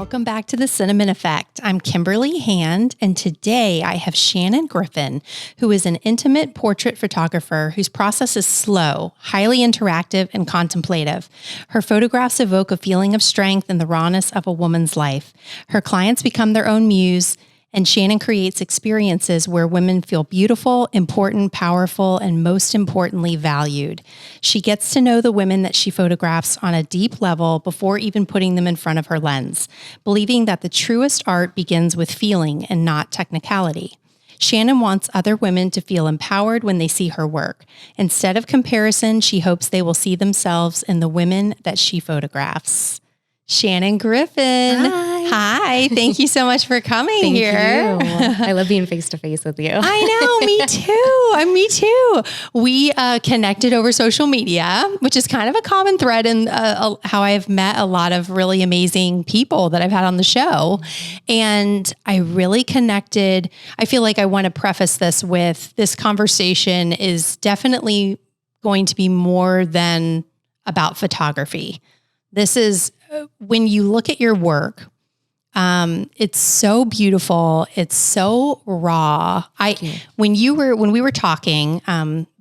Welcome back to the Cinnamon Effect. I'm Kimberly Hand, and today I have Shannon Griffin, who is an intimate portrait photographer whose process is slow, highly interactive, and contemplative. Her photographs evoke a feeling of strength and the rawness of a woman's life. Her clients become their own muse, and Shannon creates experiences where women feel beautiful, important, powerful, and most importantly, valued. She gets to know the women that she photographs on a deep level before even putting them in front of her lens, believing that the truest art begins with feeling and not technicality. Shannon wants other women to feel empowered when they see her work. Instead of comparison, she hopes they will see themselves in the women that she photographs. Shannon Griffin. Hi. Thank you so much for coming here. Thank you. I love being face to face with you. I know. Me too. Me too. We connected over social media, which is kind of a common thread in how I've met a lot of really amazing people that I've had on the show. And I really connected. I feel like I want to preface this with this conversation is definitely going to be more than about photography. This is when you look at your work, it's so beautiful. It's so raw. When we were talking,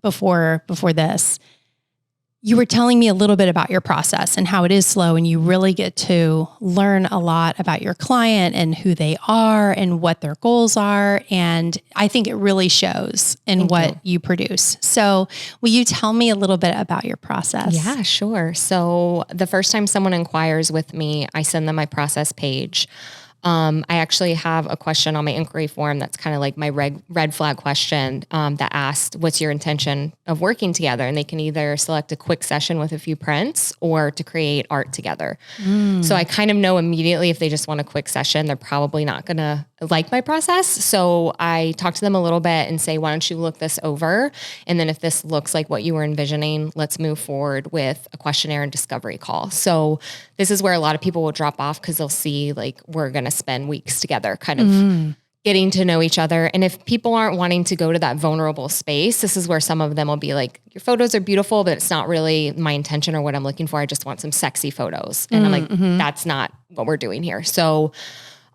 before this, you were telling me a little bit about your process and how it is slow, and you really get to learn a lot about your client and who they are and what their goals are. And I think it really shows in what you produce. So will you tell me a little bit about your process? Yeah, sure. So the first time someone inquires with me, I send them my process page. I actually have a question on my inquiry form that's kind of like my red flag question that asked, what's your intention of working together? And they can either select a quick session with a few prints or to create art together. So I kind of know immediately if they just want a quick session, they're probably not going to like my process. So I talk to them a little bit and say, why don't you look this over? And then if this looks like what you were envisioning, let's move forward with a questionnaire and discovery call. So this is where a lot of people will drop off because they'll see like, we're going to spend weeks together kind of getting to know each other. And if people aren't wanting to go to that vulnerable space, this is where some of them will be like, your photos are beautiful, but it's not really my intention or what I'm looking for. I just want some sexy photos. And I'm like, that's not what we're doing here. So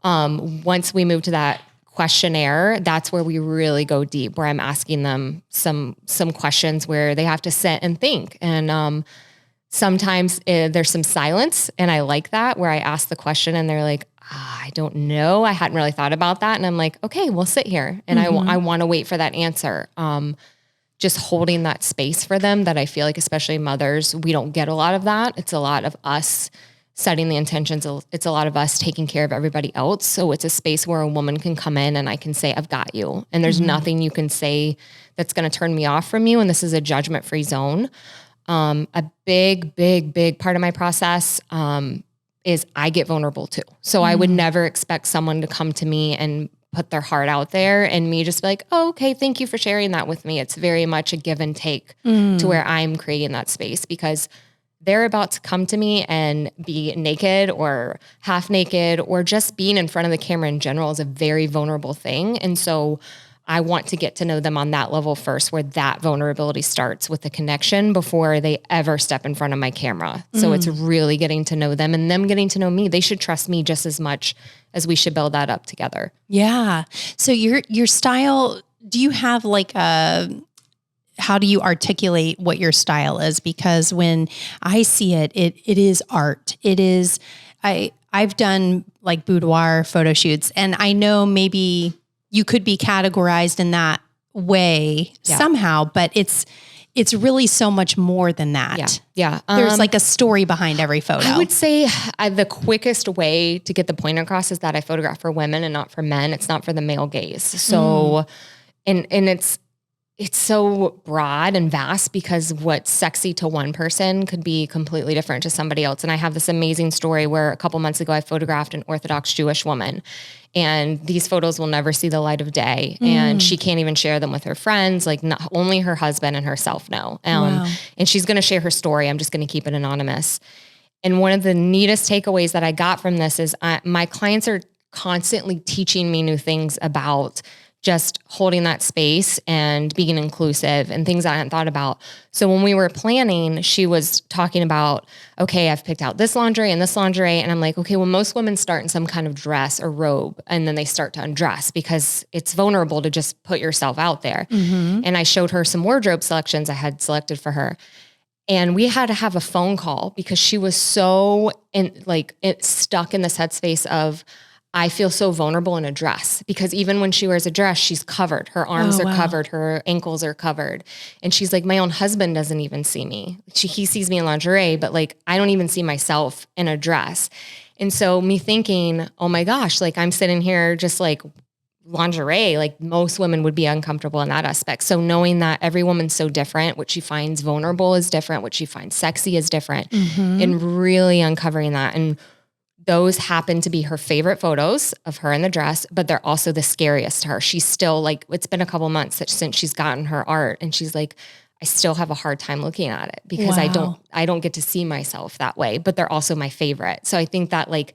once we move to that questionnaire, that's where we really go deep, where I'm asking them some questions where they have to sit and think. And sometimes there's some silence, and I like that, where I ask the question and they're like, I don't know. I hadn't really thought about that. And I'm like, okay, we'll sit here. And I want to wait for that answer. Just holding that space for them that I feel like, especially mothers, we don't get a lot of that. It's a lot of us setting the intentions. It's a lot of us taking care of everybody else. So it's a space where a woman can come in and I can say, I've got you. And there's nothing you can say that's going to turn me off from you. And this is a judgment-free zone. A big part of my process, is I get vulnerable too. So I would never expect someone to come to me and put their heart out there and me just be like, oh, okay, thank you for sharing that with me. It's very much a give and take to where I'm creating that space, because they're about to come to me and be naked or half naked, or just being in front of the camera in general is a very vulnerable thing. And so I want to get to know them on that level first, where that vulnerability starts with the connection before they ever step in front of my camera. So it's really getting to know them and them getting to know me. They should trust me just as much as we should build that up together. Yeah. So your style, do you have like how do you articulate what your style is? Because when I see it is art. It is, I've done like boudoir photo shoots, and I know maybe you could be categorized in that way somehow, but it's really so much more than that. Yeah. There's like a story behind every photo. I would say the quickest way to get the point across is that I photograph for women and not for men. It's not for the male gaze. So, and it's so broad and vast, because what's sexy to one person could be completely different to somebody else. And I have this amazing story where a couple months ago, I photographed an Orthodox Jewish woman, and these photos will never see the light of day. And she can't even share them with her friends. Like not only her husband and herself know. And she's going to share her story. I'm just going to keep it anonymous. And one of the neatest takeaways that I got from this is my clients are constantly teaching me new things about just holding that space and being inclusive and things I hadn't thought about. So when we were planning, she was talking about, okay, I've picked out this lingerie and this lingerie. And I'm like, okay, well, most women start in some kind of dress or robe, and then they start to undress because it's vulnerable to just put yourself out there. And I showed her some wardrobe selections I had selected for her. And we had to have a phone call because she was so stuck in this headspace of, I feel so vulnerable in a dress, because even when she wears a dress, she's covered. Her arms are covered. Her ankles are covered. And she's like, my own husband doesn't even see me. He sees me in lingerie, but like, I don't even see myself in a dress. And so me thinking, oh my gosh, like I'm sitting here just like lingerie, like most women would be uncomfortable in that aspect. So knowing that every woman's so different, what she finds vulnerable is different, what she finds sexy is different, and really uncovering that. And those happen to be her favorite photos of her in the dress, but they're also the scariest to her. She's still like, it's been a couple months since she's gotten her art, and she's like, I still have a hard time looking at it because I don't get to see myself that way, but they're also my favorite. So I think that like,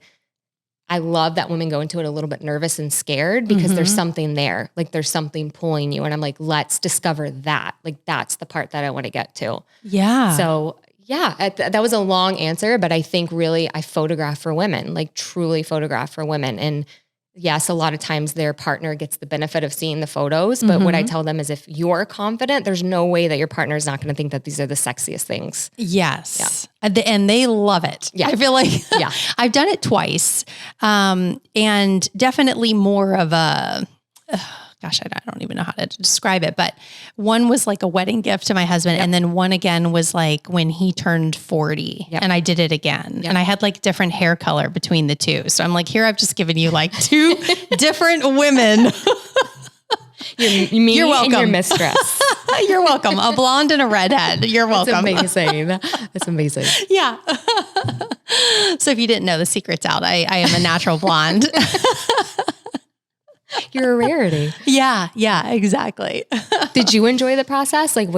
I love that women go into it a little bit nervous and scared because there's something there, like there's something pulling you. And I'm like, let's discover that. Like, that's the part that I want to get to. Yeah. So yeah, that was a long answer, but I think really I photograph for women, like truly photograph for women. And yes, a lot of times their partner gets the benefit of seeing the photos, but what I tell them is if you're confident, there's no way that your partner is not going to think that these are the sexiest things. Yes. Yeah. And they love it. Yeah. I feel like I've done it twice. And definitely more of a, gosh, I don't even know how to describe it, but one was like a wedding gift to my husband. And then one again was like when he turned 40 and I did it again. And I had like different hair color between the two. So I'm like, here, I've just given you like two different women. You're welcome. And your mistress. You're welcome. A blonde and a redhead. You're welcome. That's amazing. That's amazing. Yeah. So if you didn't know, the secret's out. I am a natural blonde. You're a rarity. Yeah, exactly. Did you enjoy the process? Like,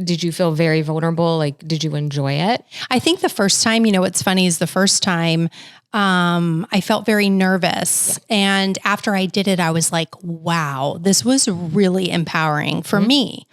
did you feel very vulnerable? Like, did you enjoy it? I think the first time, what's funny is the first time, I felt very nervous. Yeah. And after I did it, I was like, wow, this was really empowering for me.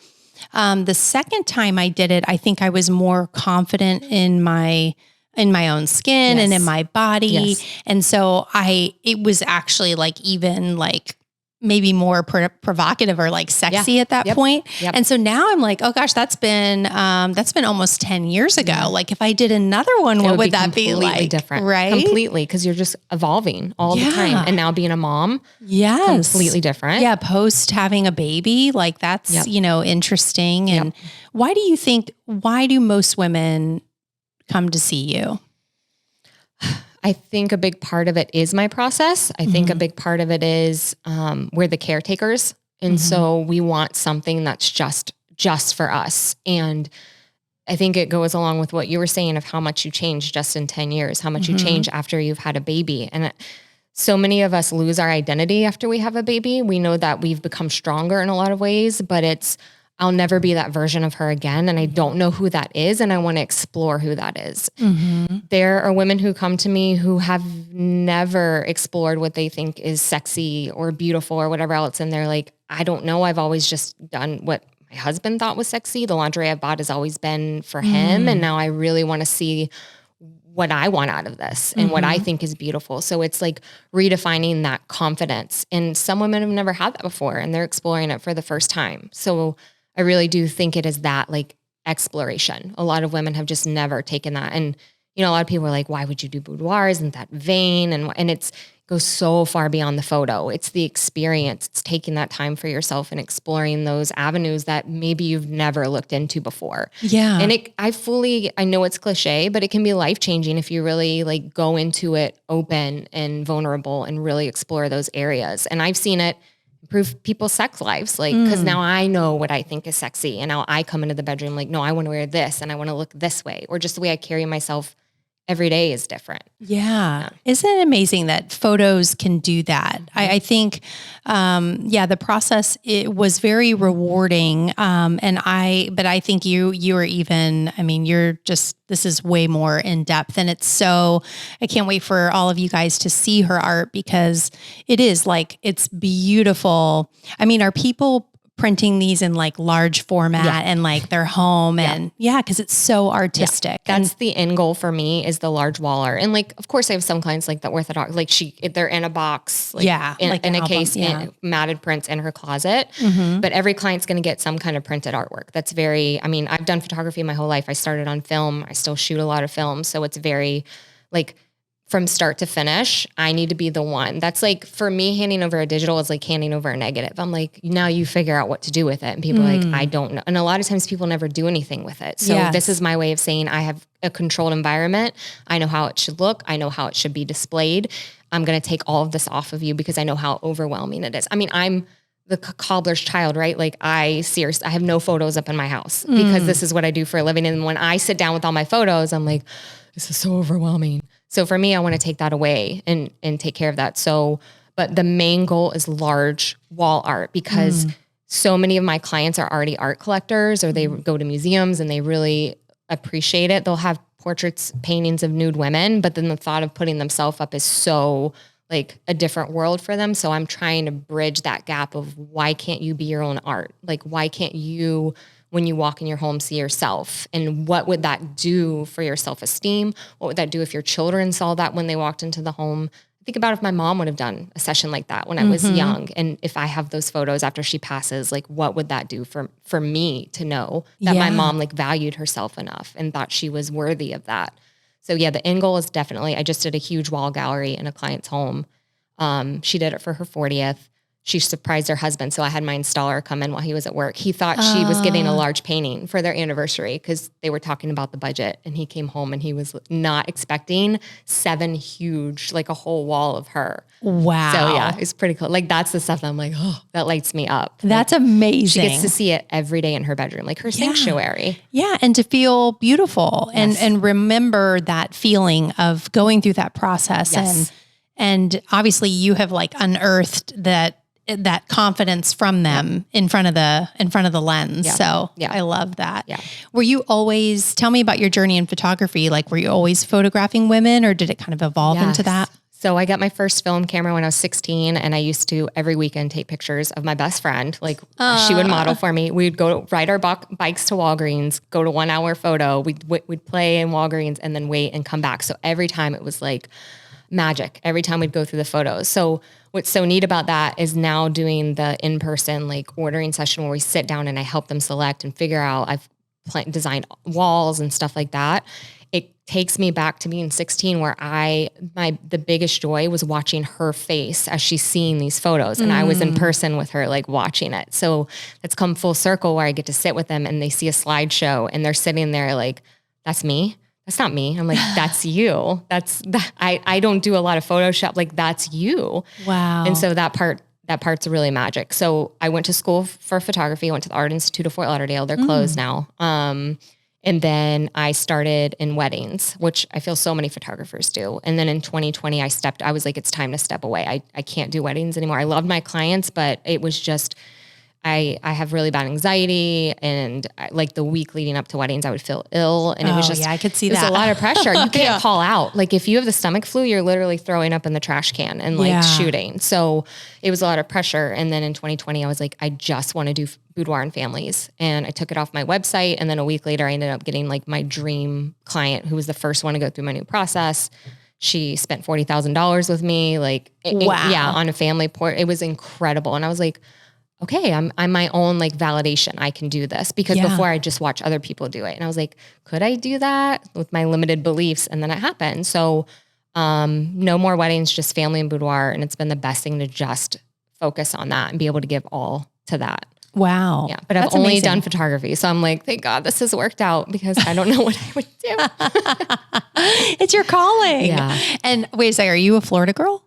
The second time I did it, I think I was more confident in my own skin and in my body. Yes. And so it was actually like even like maybe more provocative or like sexy at that point. Yep. And so now I'm like, oh gosh, that's been almost 10 years ago. Yeah. Like if I did another one, what would that be like? Different, right? Completely. Cause you're just evolving all the time. And now being a mom, completely different. Yeah. Post having a baby, like that's, interesting. And why do most women come to see you? I think a big part of it is my process. I think a big part of it is we're the caretakers. And so we want something that's just for us. And I think it goes along with what you were saying of how much you change just in 10 years, how much you change after you've had a baby. And so many of us lose our identity after we have a baby. We know that we've become stronger in a lot of ways, but I'll never be that version of her again. And I don't know who that is. And I want to explore who that is. There are women who come to me who have never explored what they think is sexy or beautiful or whatever else. And they're like, I don't know. I've always just done what my husband thought was sexy. The lingerie I bought has always been for him. And now I really want to see what I want out of this and what I think is beautiful. So it's like redefining that confidence. And some women have never had that before and they're exploring it for the first time. So I really do think it is that like exploration. A lot of women have just never taken that. And, a lot of people are like, why would you do boudoirs? Isn't that vain? And it goes so far beyond the photo. It's the experience. It's taking that time for yourself and exploring those avenues that maybe you've never looked into before. Yeah. And I know it's cliche, but it can be life-changing if you really like go into it open and vulnerable and really explore those areas. And I've seen it improve people's sex lives. Like, cause now I know what I think is sexy. And now I come into the bedroom like, no, I want to wear this and I want to look this way, or just the way I carry myself every day is different. Yeah. Isn't it amazing that photos can do that? I think, the process, it was very rewarding. But I think you are even, I mean, this is way more in depth, and I can't wait for all of you guys to see her art, because it's beautiful. I mean, are people printing these in like large format and like their home and because it's so artistic. That's the end goal for me, is the large wall art. And like, of course I have some clients like the Orthodox, like they're in a box, in a case, matted prints in her closet, but every client's going to get some kind of printed artwork. That's I've done photography my whole life. I started on film. I still shoot a lot of film. So it's very like, from start to finish, I need to be the one. That's like, for me, handing over a digital is like handing over a negative. I'm like, now you figure out what to do with it. And people are like, I don't know. And a lot of times people never do anything with it. So this is my way of saying I have a controlled environment. I know how it should look. I know how it should be displayed. I'm going to take all of this off of you because I know how overwhelming it is. I mean, I'm the cobbler's child, right? Like I have no photos up in my house because this is what I do for a living. And when I sit down with all my photos, I'm like, this is so overwhelming. So for me, I want to take that away and take care of that. So, but the main goal is large wall art, because so many of my clients are already art collectors, or they go to museums and they really appreciate it. They'll have portraits, paintings of nude women, but then the thought of putting themselves up is so like a different world for them. So I'm trying to bridge that gap of, why can't you be your own art? Like, why can't you, when you walk in your home, see yourself? And what would that do for your self-esteem? What would that do if your children saw that when they walked into the home? Think about if my mom would have done a session like that when I was young. And if I have those photos after she passes, like, what would that do for me to know that my mom like valued herself enough and thought she was worthy of that? So the end goal is definitely, I just did a huge wall gallery in a client's home. She did it for her 40th. She surprised her husband. So I had my installer come in while he was at work. He thought she was getting a large painting for their anniversary, because they were talking about the budget, and he came home and he was not expecting 7 huge, like a whole wall of her. Wow. So it's pretty cool. Like, that's the stuff that I'm like, oh, that lights me up. That's like, amazing. She gets to see it every day in her bedroom, like her sanctuary. Yeah. And to feel beautiful and remember that feeling of going through that process. And obviously you have like unearthed that confidence from them in front of the lens. Yeah. So I love that. Yeah. Were you always, tell me about your journey in photography. Like, were you always photographing women, or did it kind of evolve into that? So I got my first film camera when I was 16, and I used to every weekend take pictures of my best friend. Like, she would model for me. We'd go ride our bikes to Walgreens, go to 1 hour photo. We'd play in Walgreens and then wait and come back. So every time it was like magic. Every time we'd go through the photos. So what's so neat about that is now doing the in-person like ordering session where we sit down and I help them select and figure out. I've designed walls and stuff like that. It takes me back to being 16, where the biggest joy was watching her face as she's seeing these photos. And I was in person with her, like watching it. So it's come full circle where I get to sit with them and they see a slideshow and they're sitting there like, that's me. That's not me. I'm like, that's you. I don't do a lot of Photoshop. Like, that's you. Wow. And so that part's really magic. So I went to school for photography. I went to the Art Institute of Fort Lauderdale. They're closed now. And then I started in weddings, which I feel so many photographers do. And then in 2020, I was like, it's time to step away. I can't do weddings anymore. I loved my clients, but it was just, I have really bad anxiety, and like the week leading up to weddings, I would feel ill, and it was just, I could see it was that. a lot of pressure. You can't call out. Like, if you have the stomach flu, you're literally throwing up in the trash can and like shooting. So it was a lot of pressure. And then in 2020, I was like, I just want to do boudoir and families. And I took it off my website. And then a week later, I ended up getting like my dream client, who was the first one to go through my new process. She spent $40,000 with me, like, on a family port. It was incredible. And I was like, okay, I'm my own like validation. I can do this, because before I just watch other people do it. And I was like, could I do that with my limited beliefs? And then it happened. So, no more weddings, just family and boudoir. And it's been the best thing to just focus on that and be able to give all to that. Wow. Yeah. But I've That's only amazing. done photography. So I'm like, thank God this has worked out because I don't know what I would do. It's your calling. Yeah. And wait a second, are you a Florida girl?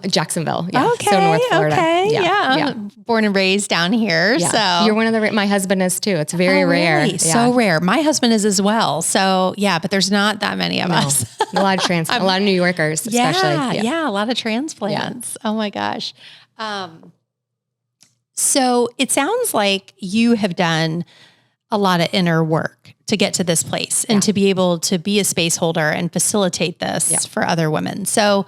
Jacksonville. Yeah. Okay. So North Florida. Okay. Yeah. Born and raised down here. Yeah. So You're one of my husband is too. It's very rare. Really? Yeah. So rare. My husband is as well. So yeah, but there's not that many of us. A lot of New Yorkers, especially. Yeah. A lot of transplants. Oh my gosh. So it sounds like you have done a lot of inner work to get to this place and to be able to be a space holder and facilitate this for other women. So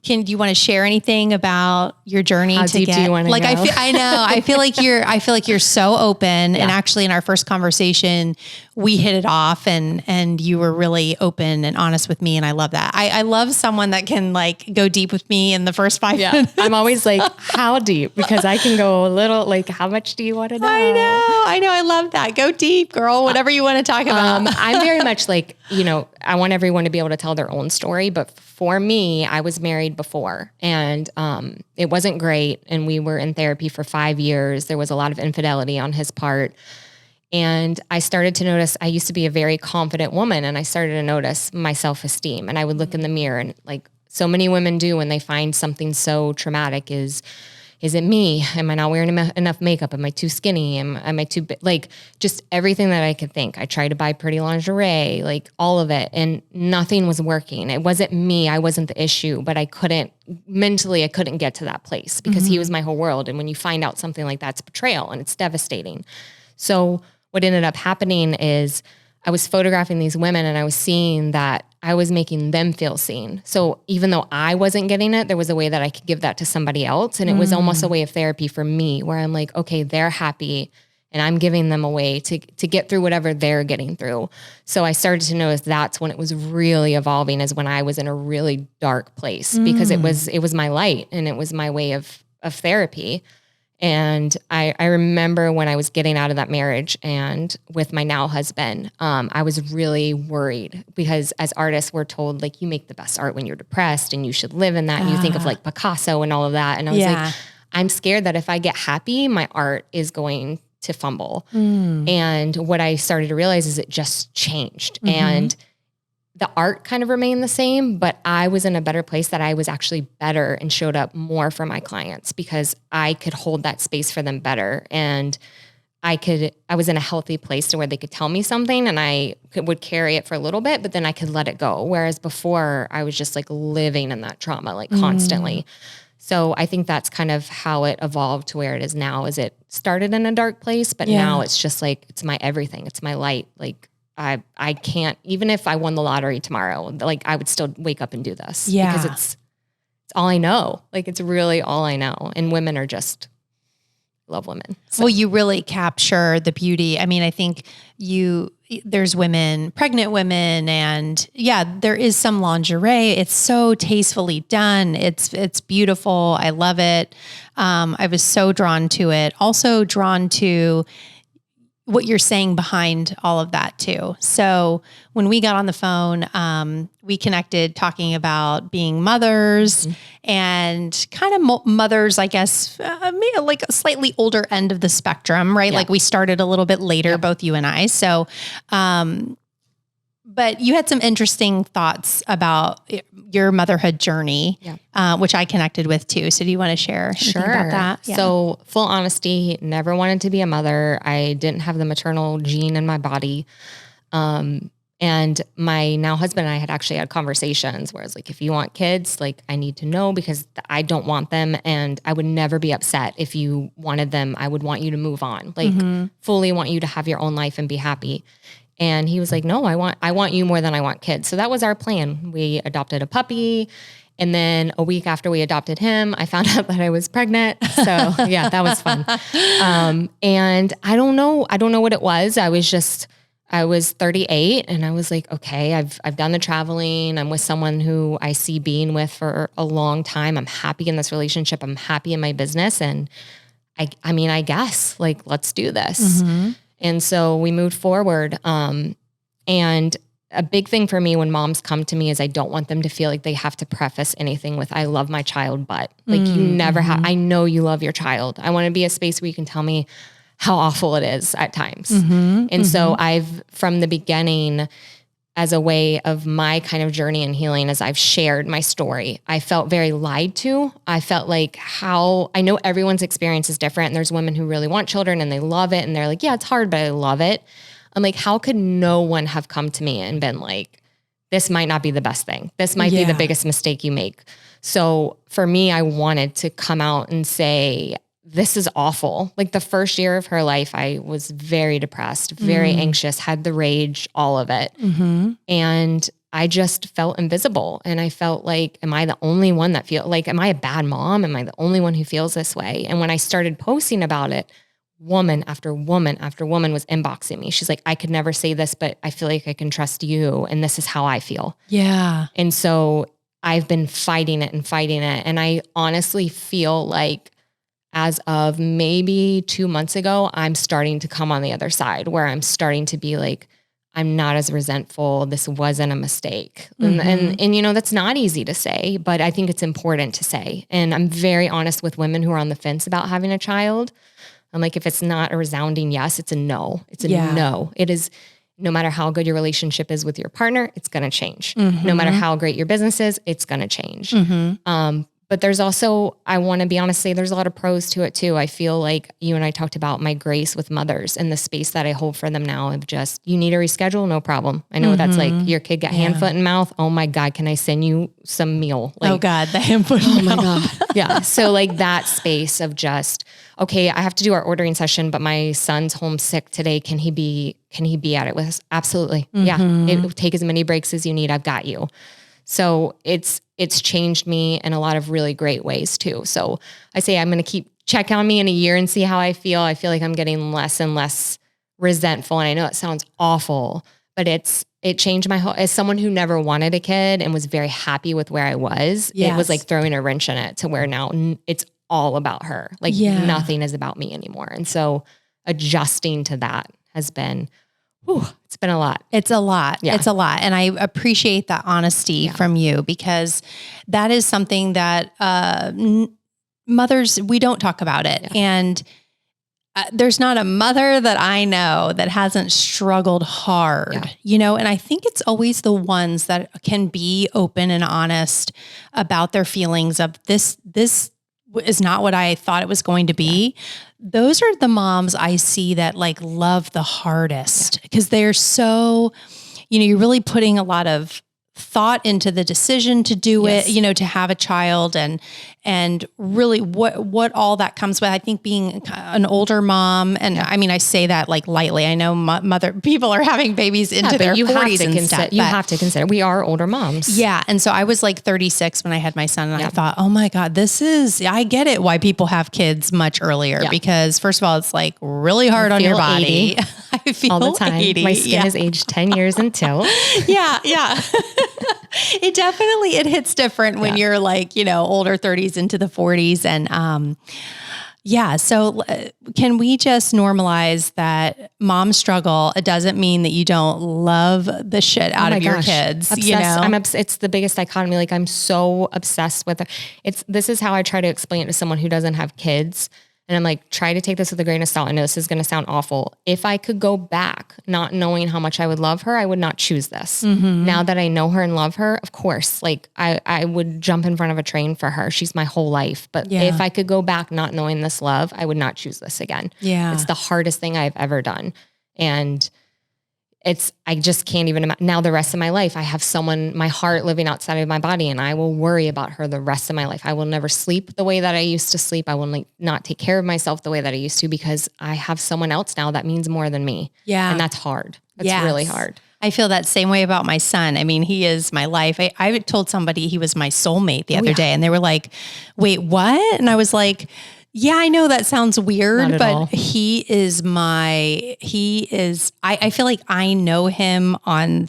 do you want to share anything about your journey? How deep do you want to go? I feel like you're so open. And actually in our first conversation, we hit it off and you were really open and honest with me. And I love that. I love someone that can like go deep with me in the first 5 minutes. I'm always like, how deep? Because I can go a little, like, how much do you want to know? I know. I love that. Go deep, girl, whatever you want to talk about. I'm very much like, I want everyone to be able to tell their own story. But for me, I was married before and it wasn't great. And we were in therapy for 5 years. There was a lot of infidelity on his part. And I started to notice, I used to be a very confident woman and I started to notice my self-esteem. And I would look in the mirror and like so many women do when they find something so traumatic is it me? Am I not wearing enough makeup? Am I too skinny? Am I too big? Like just everything that I could think. I tried to buy pretty lingerie, like all of it. And nothing was working. It wasn't me. I wasn't the issue, but I couldn't get to that place because he was my whole world. And when you find out something like that's betrayal and it's devastating. So what ended up happening is I was photographing these women and I was seeing that I was making them feel seen. So even though I wasn't getting it, there was a way that I could give that to somebody else. And it was almost a way of therapy for me where I'm like, okay, they're happy and I'm giving them a way to get through whatever they're getting through. So I started to notice that's when it was really evolving, is when I was in a really dark place because it was my light and it was my way of therapy. And I remember when I was getting out of that marriage and with my now husband, I was really worried because as artists, we're told like you make the best art when you're depressed and you should live in that. And you think of like Picasso and all of that. And I was like, I'm scared that if I get happy, my art is going to fumble. And what I started to realize is it just changed. And the art kind of remained the same, but I was in a better place that I was actually better and showed up more for my clients because I could hold that space for them better. And I was in a healthy place to where they could tell me something and I would carry it for a little bit, but then I could let it go. Whereas before I was just like living in that trauma, like constantly. So I think that's kind of how it evolved to where it is now, is it started in a dark place, but now it's just like, it's my everything. It's my light. Like, I can't, even if I won the lottery tomorrow, like I would still wake up and do this because it's all I know. Like it's really all I know. And women are just love women. So. Well, you really capture the beauty. I mean, I think there's women, pregnant women, and there is some lingerie. It's so tastefully done. It's beautiful. I love it. I was so drawn to it. Also drawn to what you're saying behind all of that too. So when we got on the phone, we connected talking about being mothers and kind of mothers, I guess, like a slightly older end of the spectrum, right? Yeah. Like we started a little bit later, both you and I. So, but you had some interesting thoughts about your motherhood journey, which I connected with too. So do you want to share anything about that? Yeah. So full honesty, never wanted to be a mother. I didn't have the maternal gene in my body. And my now husband and I had actually had conversations where it's like, if you want kids, like I need to know because I don't want them. And I would never be upset if you wanted them. I would want you to move on, like fully want you to have your own life and be happy. And he was like, no, I want you more than I want kids. So that was our plan. We adopted a puppy. And then a week after we adopted him, I found out that I was pregnant. So that was fun. And I don't know what it was. I was 38 and I was like, okay, I've done the traveling. I'm with someone who I see being with for a long time. I'm happy in this relationship. I'm happy in my business. And I guess like, let's do this. And so we moved forward. And a big thing for me when moms come to me is I don't want them to feel like they have to preface anything with, I love my child, but like you never have, I know you love your child. I want to be a space where you can tell me how awful it is at times. And so I've, from the beginning, as a way of my kind of journey and healing, as I've shared my story, I felt very lied to. I felt like I know everyone's experience is different. And there's women who really want children and they love it. And they're like, yeah, it's hard, but I love it. I'm like, how could no one have come to me and been like, this might not be the best thing. This might be the biggest mistake you make. So for me, I wanted to come out and say, this is awful. Like the first year of her life, I was very depressed, very anxious, had the rage, all of it. And I just felt invisible. And I felt like, am I the only one that am I a bad mom? Am I the only one who feels this way? And when I started posting about it, woman after woman after woman was inboxing me. She's like, I could never say this, but I feel like I can trust you. And this is how I feel. Yeah. And so I've been fighting it. And I honestly feel like, as of maybe 2 months ago, I'm starting to come on the other side where I'm starting to be like, I'm not as resentful. This wasn't a mistake. And you know, that's not easy to say, but I think it's important to say. And I'm very honest with women who are on the fence about having a child. I'm like, if it's not a resounding yes, it's a no. It's a no. It is, no matter how good your relationship is with your partner, it's going to change. No matter how great your business is, it's going to change. But there's also, I want to be honest, say there's a lot of pros to it too. I feel like you and I talked about my grace with mothers and the space that I hold for them now of just, you need a reschedule, no problem. I know what that's like. Your kid got hand, foot, and mouth. Oh my God, can I send you some meal? Like, oh God, the hand, foot, and mouth. My God. Yeah. So like that space of just, okay, I have to do our ordering session, but my son's homesick today. Can he be at it with us? Absolutely. Yeah. It will take as many breaks as you need. I've got you. So it's changed me in a lot of really great ways too. So I say, I'm going to check on me in a year and see how I feel. I feel like I'm getting less and less resentful. And I know it sounds awful, but it changed my whole, as someone who never wanted a kid and was very happy with where I was, it was like throwing a wrench in it to where now it's all about her. Like nothing is about me anymore. And so adjusting to that has been, it's been a lot. It's a lot. Yeah. It's a lot. And I appreciate that honesty from you, because that is something that mothers, we don't talk about it. And there's not a mother that I know that hasn't struggled hard, you know, and I think it's always the ones that can be open and honest about their feelings of this is not what I thought it was going to be. Those are the moms I see that like love the hardest, because they're so, you know, you're really putting a lot of thought into the decision to do it, you know, to have a child, and really what all that comes with. I think being an older mom, and I mean, I say that like lightly. I know mother people are having babies into their 40s and stuff. You have to consider, we are older moms. Yeah. And so I was like 36 when I had my son, and I thought, oh my God, I get it why people have kids much earlier, because first of all, it's like really hard on your body. 80. I feel all the time. 80. My skin has aged 10 years until. Yeah. It hits different when you're like, you know, older 30s into the 40s. And, so can we just normalize that mom struggle? It doesn't mean that you don't love the shit out of your kids. Obsessed. You know, it's the biggest dichotomy. Like I'm so obsessed with it. This is how I try to explain it to someone who doesn't have kids. And I'm like, try to take this with a grain of salt. I know this is going to sound awful. If I could go back, not knowing how much I would love her, I would not choose this. Now that I know her and love her, of course, like I would jump in front of a train for her. She's my whole life. But if I could go back, not knowing this love, I would not choose this again. Yeah. It's the hardest thing I've ever done. And I just can't even imagine. Now the rest of my life, I have my heart living outside of my body, and I will worry about her the rest of my life. I will never sleep the way that I used to sleep. I will not take care of myself the way that I used to, because I have someone else now that means more than me. Yeah. And that's hard. That's really hard. I feel that same way about my son. I mean, he is my life. I told somebody he was my soulmate the other day, and they were like, wait, what? And I was like, yeah, I know that sounds weird, but I feel like I know him on,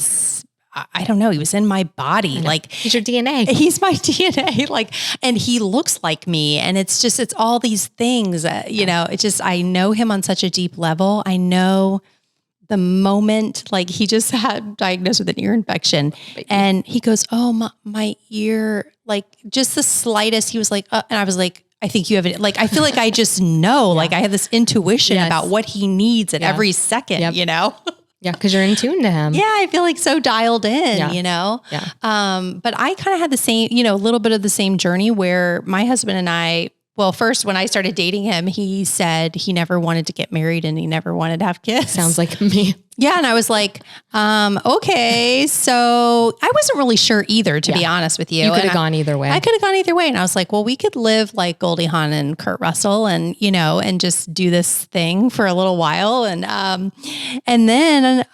I don't know. He was in my body. Like he's your DNA. He's my DNA. Like, and he looks like me. And it's all these things, you know, it's just, I know him on such a deep level. I know the moment, like he just had diagnosed with an ear infection and he goes, oh, my ear, like just the slightest, he was like, and I was like, I think you have it. Like, I feel like I just know, like I have this intuition about what he needs at every second, you know? Yeah. Cause you're in tune to him. Yeah. I feel like so dialed in, you know? Yeah. But I kind of had the same, you know, a little bit of the same journey where my husband and I, well, first, when I started dating him, he said he never wanted to get married and he never wanted to have kids. Sounds like me. Yeah. And I was like, okay. So I wasn't really sure either, to be honest with you. You could have gone either way. I could have gone either way. And I was like, well, we could live like Goldie Hawn and Kurt Russell and, you know, and just do this thing for a little while. And then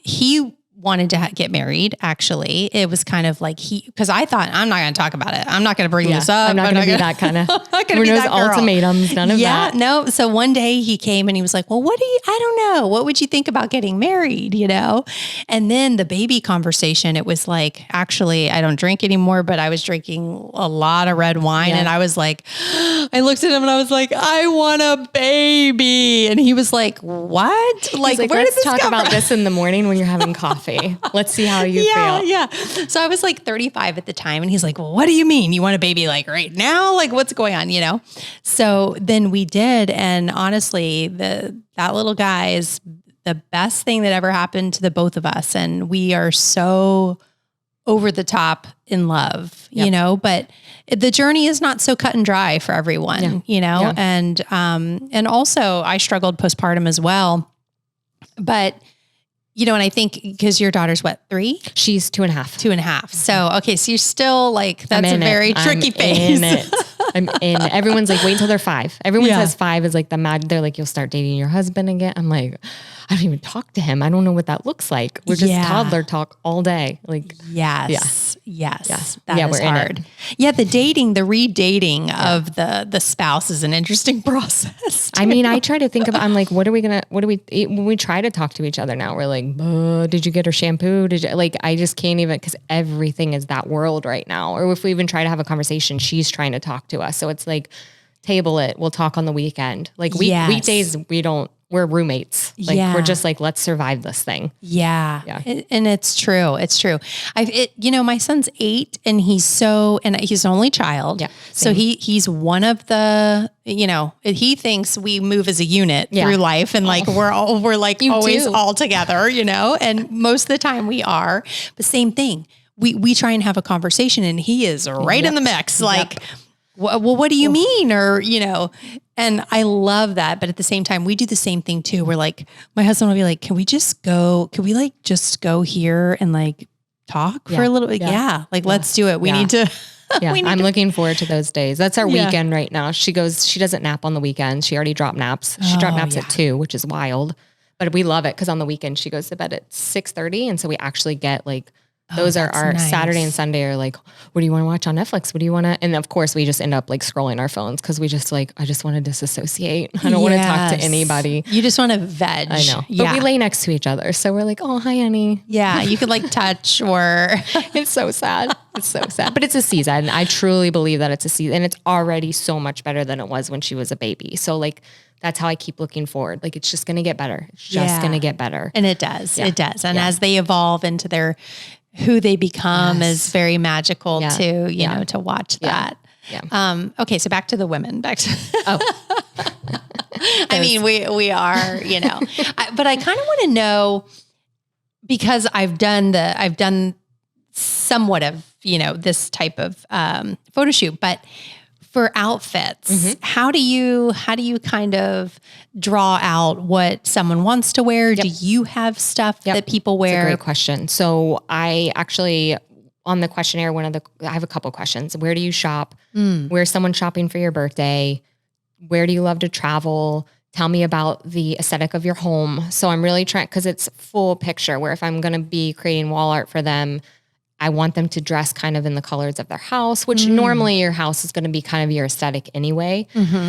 he wanted to get married. Actually, it was kind of like because I thought, I'm not going to talk about it. I'm not going to bring this up. I'm not going to be that kind of, ultimatums, none of that. No. So one day he came and he was like, well, I don't know. What would you think about getting married? You know? And then the baby conversation, it was like, actually, I don't drink anymore, but I was drinking a lot of red wine. And I was like, I looked at him and I was like, I want a baby. And he was like, what? Like where did this talk about this in the morning when you're having coffee. Let's see how you feel. Yeah. So I was like 35 at the time and he's like, well, what do you mean? You want a baby like right now? Like what's going on? You know? So then we did. And honestly, that little guy is the best thing that ever happened to the both of us. And we are so over the top in love, you know, but the journey is not so cut and dry for everyone, you know? And also I struggled postpartum as well, but you know, and I think because your daughter's what, 3? She's 2.5. 2.5. So, okay. So you're still like, that's a very tricky phase. I'm in. Everyone's like, wait until they're 5. Everyone says 5 is like the mad. They're like, you'll start dating your husband again. I'm like, I don't even talk to him. I don't know what that looks like. We're just toddler talk all day. Like, yes. That is we're hard. Yeah. The redating of the spouse is an interesting process too. I mean, I try to think about, I'm like, when we try to talk to each other now, we're like, did you get her shampoo? I just can't even, cause everything is that world right now. Or if we even try to have a conversation, she's trying to talk to us. So it's like, table it. We'll talk on the weekend. Like weekdays, we're roommates. Like we're just like, let's survive this thing. Yeah. And it's true. It's true. You know, my son's 8 and he's an only child. Yeah. So he's one of the, you know, he thinks we move as a unit through life and like, we're like always all together, you know, and most of the time we are, but same thing. We try and have a conversation and he is right in the mix. Like, well, what do you mean? Or, you know, and I love that. But at the same time, we do the same thing too. We're like, my husband will be like, can we just go here and like talk for a little bit? Yeah. Like, let's do it. We need to. I'm looking forward to those days. That's our weekend right now. She doesn't nap on the weekend. She already dropped naps. She dropped naps at 2, which is wild, but we love it. Cause on the weekend she goes to bed at 6:30. And so we actually get like, those are our Saturday and Sunday are like, what do you want to watch on Netflix? What do you want to, and of course we just end up like scrolling our phones. Cause we just like, I just want to disassociate. I don't want to talk to anybody. You just want to veg. I know. But we lay next to each other. So we're like, oh, hi, honey. Yeah. You could like touch or it's so sad. It's so sad, but it's a season. I truly believe that it's a season and it's already so much better than it was when she was a baby. So like, that's how I keep looking forward. Like, it's just going to get better. It's just going to get better. And it does. Yeah. It does. And as they evolve into who they become is very magical to, you know, to watch that. Yeah. Okay. So back to the women, I mean, we are, you know, but I kind of want to know, because I've done somewhat of, you know, this type of, photo shoot, but for outfits, how do you kind of draw out what someone wants to wear? Do you have stuff that people wear? That's a great question. So I actually, on the questionnaire, I have a couple questions. Where do you shop? Where's someone shopping for your birthday? Where do you love to travel? Tell me about the aesthetic of your home. So I'm really trying, cause it's full picture, where if I'm going to be creating wall art for them, I want them to dress kind of in the colors of their house, which normally your house is going to be kind of your aesthetic anyway.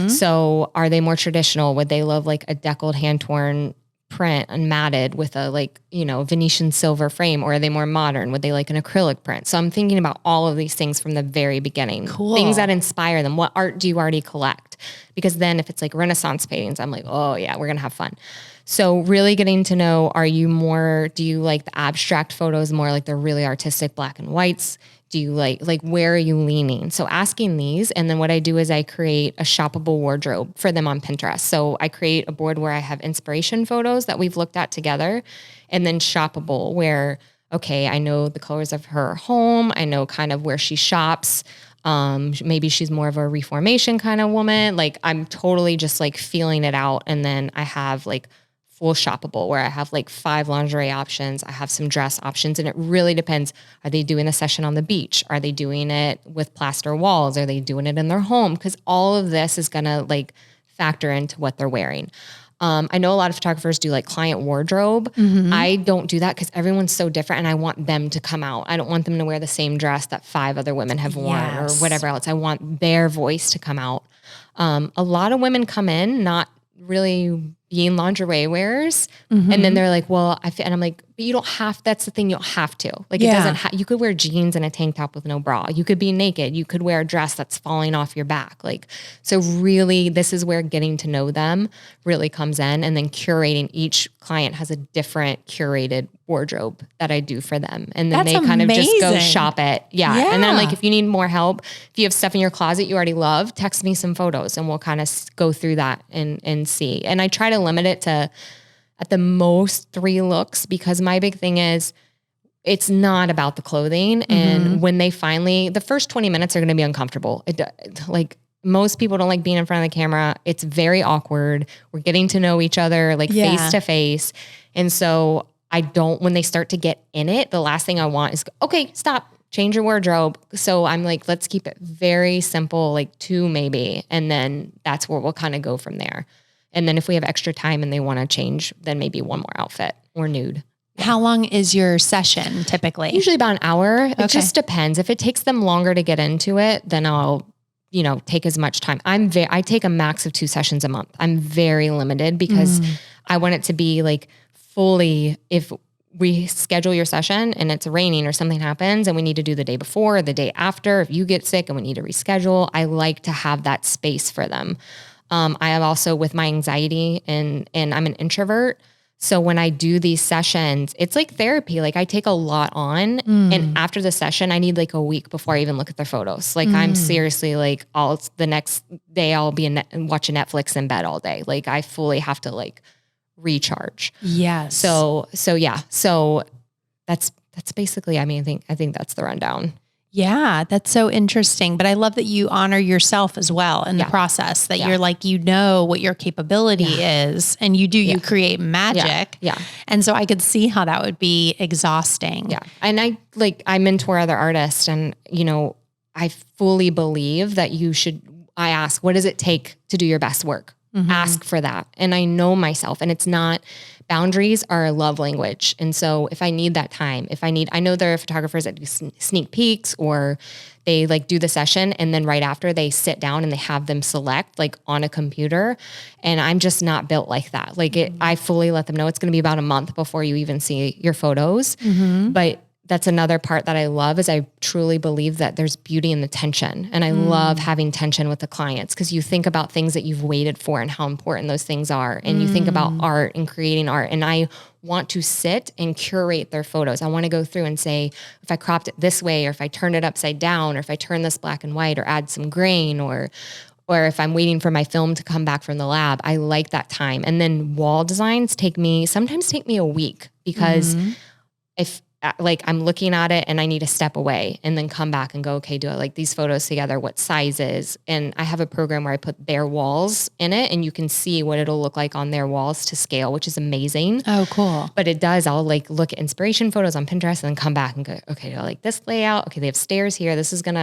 So are they more traditional? Would they love like a deckled, hand-torn print and matted with a Venetian silver frame, or are they more modern? Would they like an acrylic print? So I'm thinking about all of these things from the very beginning. Cool. Things that inspire them. What art do you already collect? Because then if it's like Renaissance paintings, I'm like, oh yeah, we're going to have fun. So really getting to know, do you like the abstract photos more like the really artistic black and whites? Do you like where are you leaning? So asking these, and then what I do is I create a shoppable wardrobe for them on Pinterest. So I create a board where I have inspiration photos that we've looked at together, and then shoppable where, okay, I know the colors of her home. I know kind of where she shops. Maybe she's more of a reformation kind of woman. Like I'm totally just like feeling it out. And then I have like full shoppable where I have like 5 lingerie options. I have some dress options, and it really depends. Are they doing a session on the beach? Are they doing it with plaster walls? Are they doing it in their home? Because all of this is going to like factor into what they're wearing. I know a lot of photographers do like client wardrobe. I don't do that because everyone's so different, and I want them to come out. I don't want them to wear the same dress that 5 other women have worn or whatever else. I want their voice to come out. A lot of women come in not really being lingerie wearers. And then they're like, well, and I'm like, but you don't have, that's the thing. You don't have to, like, it doesn't you could wear jeans and a tank top with no bra. You could be naked. You could wear a dress that's falling off your back. Like, so really this is where getting to know them really comes in, and then curating. Each client has a different curated wardrobe that I do for them. And then That's they kind of just go amazing. shop it. Yeah. And then I'm like, if you need more help, if you have stuff in your closet you already love, text me some photos and we'll kind of go through that and see. And I try to limit it to at the most 3 looks, because my big thing is it's not about the clothing. And when they finally, the first 20 minutes are going to be uncomfortable. Like most people don't like being in front of the camera. It's very awkward. We're getting to know each other like face to face. And so when they start to get in it, the last thing I want is, okay, stop, change your wardrobe. So I'm like, let's keep it very simple, like 2 maybe. And then that's where we'll kind of go from there. And then if we have extra time and they want to change, then maybe 1 more outfit or nude. How long is your session typically? Usually about an hour. It just depends. If it takes them longer to get into it, then I'll, take as much time. I take a max of 2 sessions a month. I'm very limited because I want it to be like fully, if we schedule your session and it's raining or something happens and we need to do the day before or the day after, if you get sick and we need to reschedule, I like to have that space for them. I have also, with my anxiety and I'm an introvert. So when I do these sessions, it's like therapy. Like I take a lot on, and after the session, I need like a week before I even look at their photos. Like I'm seriously like, the next day I'll be watching Netflix in bed all day. Like I fully have to like recharge. Yes. So yeah. So that's basically, I think that's the rundown. Yeah, that's so interesting. But I love that you honor yourself as well in the process, that you're like, what your capability is, and you create magic. Yeah. And so I could see how that would be exhausting. Yeah. And I mentor other artists, and, I fully believe that I ask, what does it take to do your best work? Ask for that. And I know myself, and it's not, boundaries are a love language. And so if I need that time, I know there are photographers that do sneak peeks, or they like do the session and then right after they sit down and they have them select like on a computer. And I'm just not built like that. Like I fully let them know it's going to be about a month before you even see your photos. But that's another part that I love, is I truly believe that there's beauty in the tension. And I love having tension with the clients, because you think about things that you've waited for and how important those things are. And you think about art and creating art. And I want to sit and curate their photos. I want to go through and say, if I cropped it this way, or if I turned it upside down, or if I turn this black and white, or add some grain, or if I'm waiting for my film to come back from the lab, I like that time. And then wall designs sometimes take me a week, because if like I'm looking at it and I need to step away and then come back and go, okay, do I like these photos together? What sizes? And I have a program where I put their walls in it, and you can see what it'll look like on their walls to scale, which is amazing. Oh, cool. But I'll like look at inspiration photos on Pinterest and then come back and go, okay, do I like this layout? Okay, they have stairs here.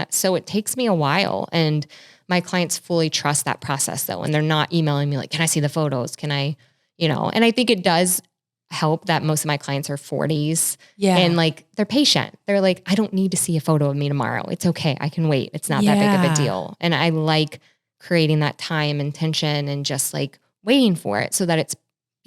So it takes me a while, and my clients fully trust that process though. And they're not emailing me like, can I see the photos? Can I, and I think it does help that most of my clients are 40s. Yeah. And like, they're patient. They're like, I don't need to see a photo of me tomorrow. It's okay. I can wait. It's not that big of a deal. And I like creating that time and tension and just like waiting for it so that it's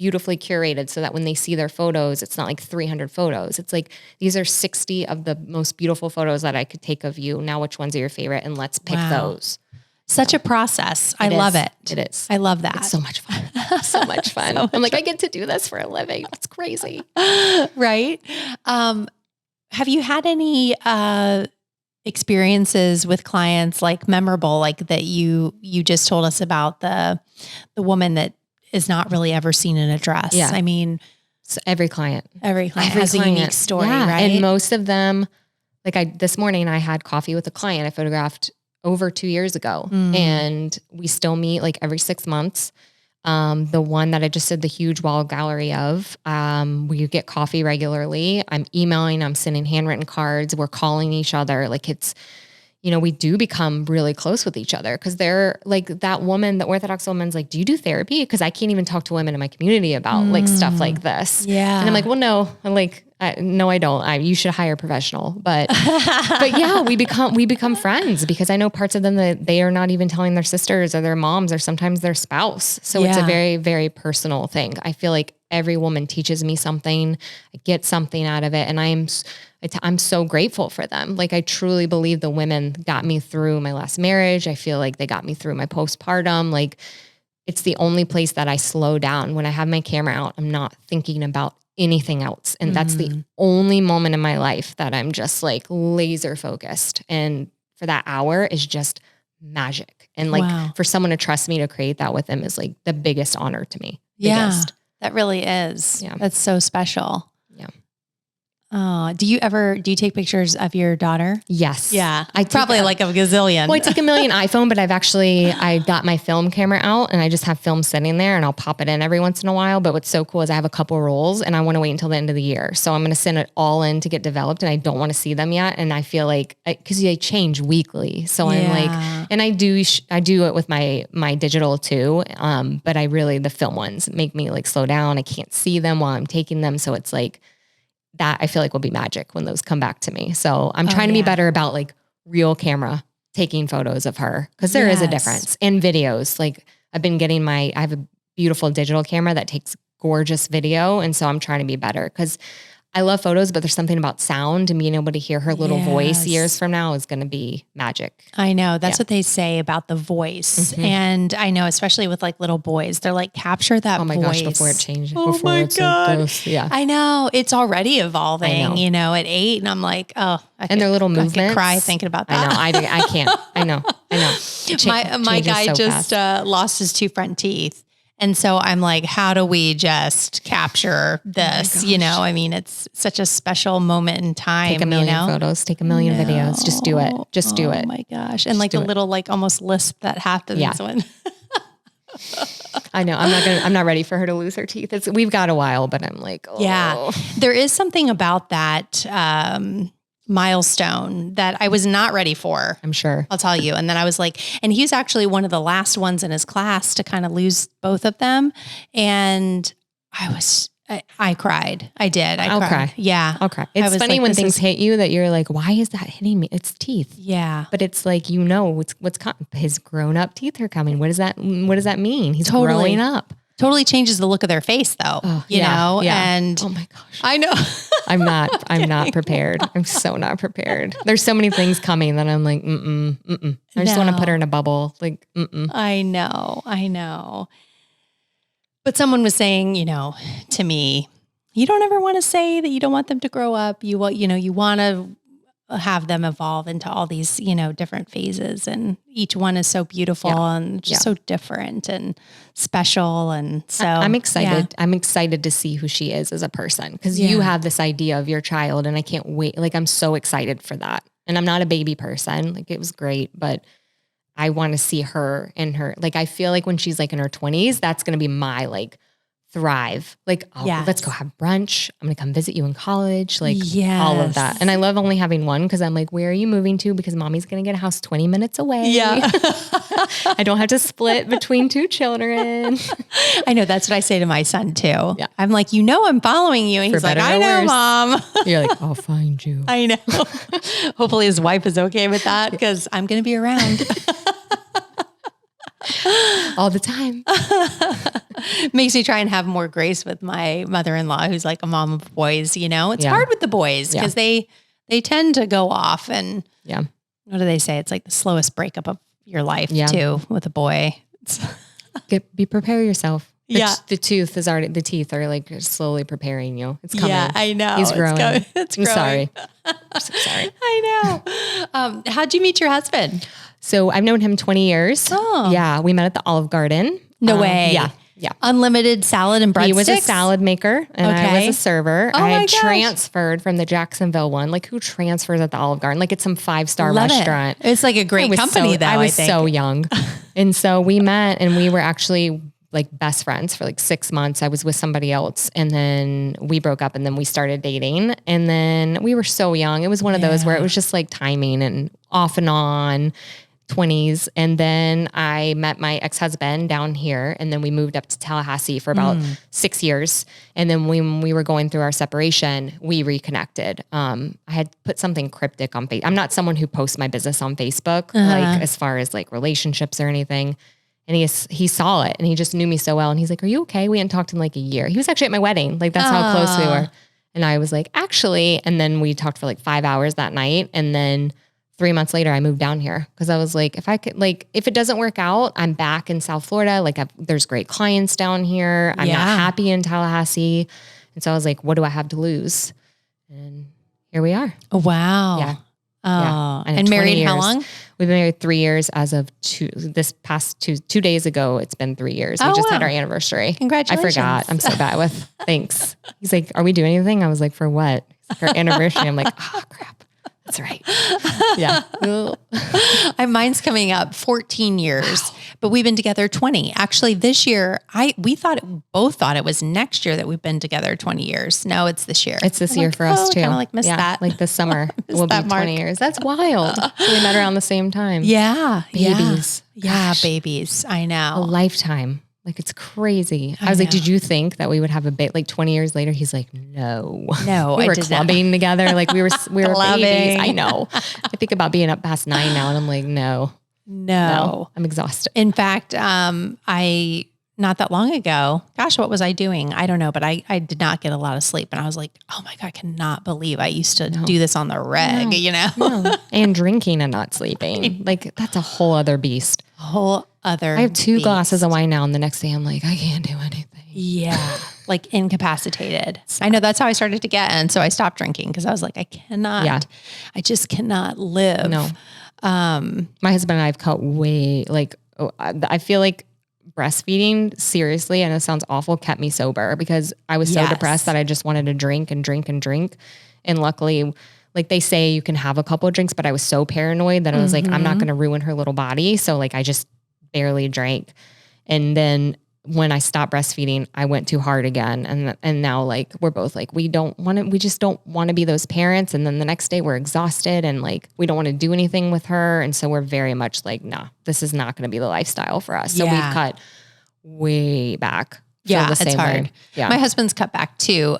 beautifully curated so that when they see their photos, it's not like 300 photos. It's like, these are 60 of the most beautiful photos that I could take of you. Now, which ones are your favorite? And let's pick those. Such a process. I love it. It is. I love that. It's so much fun. So much fun. I'm like, I get to do this for a living. That's crazy. Right. Have you had any experiences with clients, like memorable, like that you just told us about the woman that is not really ever seen in a dress? Yeah. I mean, so every client has a unique story, right? And most of them, like this morning I had coffee with a client I photographed over 2 years ago, and we still meet like every 6 months. The one that I just did the huge wall gallery of, we get coffee regularly. I'm emailing, I'm sending handwritten cards. We're calling each other. Like it's, we do become really close with each other, because they're like, that woman, the Orthodox woman's like, do you do therapy? Because I can't even talk to women in my community about like stuff like this. Yeah. And I'm like, well, no, I'm like, no, I don't. You should hire a professional. But yeah, we become friends, because I know parts of them that they are not even telling their sisters or their moms or sometimes their spouse. So it's a very, very personal thing. I feel like every woman teaches me something. I get something out of it. And I'm so grateful for them. Like I truly believe the women got me through my last marriage. I feel like they got me through my postpartum. Like it's the only place that I slow down. When I have my camera out, I'm not thinking about anything else. And that's the only moment in my life that I'm just like laser focused. And for that hour is just magic. And like for someone to trust me to create that with them is like the biggest honor to me. Yeah, biggest. that really is. Yeah. That's so special. Yeah. Do you take pictures of your daughter? Yes. Yeah. I probably like a gazillion. Well, I take a million iPhone, but I got my film camera out and I just have film sitting there and I'll pop it in every once in a while. But what's so cool is I have a couple rolls and I want to wait until the end of the year. So I'm going to send it all in to get developed, and I don't want to see them yet. And I feel like, cause they change weekly. So I'm like, and I do it with my digital too. But the film ones make me like slow down. I can't see them while I'm taking them. So it's like, that I feel like will be magic when those come back to me. So I'm trying to be better about like real camera taking photos of her, because there is a difference in videos. Like I have a beautiful digital camera that takes gorgeous video. And so I'm trying to be better, because I love photos, but there's something about sound, and being able to hear her little voice years from now is going to be magic. I know. That's what they say about the voice. And I know, especially with like little boys, they're like, capture that voice. Oh my gosh, before it changes. Oh before my it's God. Like this. Yeah. I know. It's already evolving, at 8. And I'm like, and their little movements. I could cry thinking about that. I know. I can't. I know. My guy just lost his 2 front teeth. And so I'm like, how do we just capture this? I mean, it's such a special moment in time. Take a million photos, take a million videos. Just do it. Just do it. Oh my gosh. And just like the little, like almost lisp that happens when. I know. I'm not ready for her to lose her teeth. We've got a while, but I'm like, Yeah. There is something about that, milestone that I was not ready for. I'm sure. I'll tell you. And then I was like, and he's actually one of the last ones in his class to kind of lose both of them. And I cried. I did. I'll cry. Yeah. I'll cry. It's funny when things hit you that you're like, why is that hitting me? It's teeth. Yeah. But it's like, what's coming. His grown up teeth are coming. What does that mean? He's growing up. Totally changes the look of their face though, you know? Yeah. And oh my gosh, I know. I'm not prepared. I'm so not prepared. There's so many things coming that I'm like, I just want to put her in a bubble. Like, I know. But someone was saying, to me, you don't ever want to say that you don't want them to grow up. You want to have them evolve into all these, different phases, and each one is so beautiful and just so different and special. And so I'm excited. Yeah. I'm excited to see who she is as a person, because you have this idea of your child, and I can't wait. Like, I'm so excited for that. And I'm not a baby person. Like, it was great, but I want to see her in her, like, I feel like when she's like in her 20s, that's going to be my like thrive. Like, let's go have brunch. I'm going to come visit you in college. Like all of that. And I love only having one, because I'm like, where are you moving to? Because mommy's going to get a house 20 minutes away. Yeah. I don't have to split between 2 children. I know. That's what I say to my son too. Yeah. I'm like, I'm following you. And he's like, I know, Mom. You're like, I'll find you. I know. Hopefully his wife is okay with that, because I'm going to be around. all the time. Makes me try and have more grace with my mother-in-law, who's like a mom of boys. It's hard with the boys because they tend to go off and what do they say? It's like the slowest breakup of your life too with a boy. Prepare yourself. Yeah. The teeth are like slowly preparing you. It's coming. Yeah, I know. He's growing. It's I'm growing. sorry. I'm so sorry. I know. How'd you meet your husband? So I've known him 20 years. Oh. Yeah. We met at the Olive Garden. No way. Yeah. Yeah. Unlimited salad and breadsticks? He was a salad maker and I was a server. Oh I had my gosh. transferred from the Jacksonville one. Like who transfers at the Olive Garden? Like it's some 5-star restaurant. It's like a great company though, I was think. so young. And so we met and we were actually like best friends for like 6 months. I was with somebody else and then we broke up and then we started dating and then we were so young. It was one of those where it was just like timing and off and on 20s. And then I met my ex-husband down here and then we moved up to Tallahassee for about 6 years. And then when we were going through our separation, we reconnected. I had put something cryptic on Facebook. I'm not someone who posts my business on Facebook, like as far as like relationships or anything. And he saw it and he just knew me so well. And he's like, are you okay? We hadn't talked in like a year. He was actually at my wedding. Like that's how close we were. And I was like, actually, and then we talked for like 5 hours that night. And then 3 months later, I moved down here because I was like, if it doesn't work out, I'm back in South Florida. Like there's great clients down here. I'm not happy in Tallahassee. And so I was like, what do I have to lose? And here we are. Oh, wow. Yeah. Oh, and married how long? We've been married 3 years as of two days ago. It's been 3 years. We just had our anniversary. Congratulations. I forgot. I'm so bad with thanks. He's like, are we doing anything? I was like, for what? It's like our anniversary. I'm like, oh crap. That's right. Yeah. Mine's coming up 14 years, but we've been together 20. Actually, this year, we both thought it was next year that we've been together 20 years. No, it's this year. It's this year for us too. Kind of like missed that. Like this summer will be 20 years. That's wild. So we met around the same time. Yeah. Babies. Yeah, babies. I know. A lifetime. Like it's crazy. I was like, did you think that we would have a baby like 20 years later? He's like, no, we were clubbing together. Like we were babies. I know. I think about being up past 9 now and I'm like, no, I'm exhausted. In fact, I not that long ago, gosh, what was I doing? I don't know, but I did not get a lot of sleep and I was like, oh my God, I cannot believe I used to do this on the reg, No. And drinking and not sleeping. Like that's a whole other beast. I have 2 glasses of wine now and the next day I'm like, I can't do anything. Yeah. Like incapacitated. I know that's how I started to get. And so I stopped drinking because I was like, I just cannot live. No. My husband and I have cut way, like, I feel like breastfeeding, seriously, and it sounds awful, kept me sober because I was so depressed that I just wanted to drink and drink and drink. And luckily, like they say you can have a couple of drinks, but I was so paranoid that I was like, I'm not going to ruin her little body. So like, I just barely drank. And then when I stopped breastfeeding, I went too hard again. And now like, we're both like, we just don't want to be those parents. And then the next day we're exhausted and like, we don't want to do anything with her. And so we're very much like, nah, this is not going to be the lifestyle for us. So we've cut way back. Yeah. The same it's hard. way. Yeah. My husband's cut back too.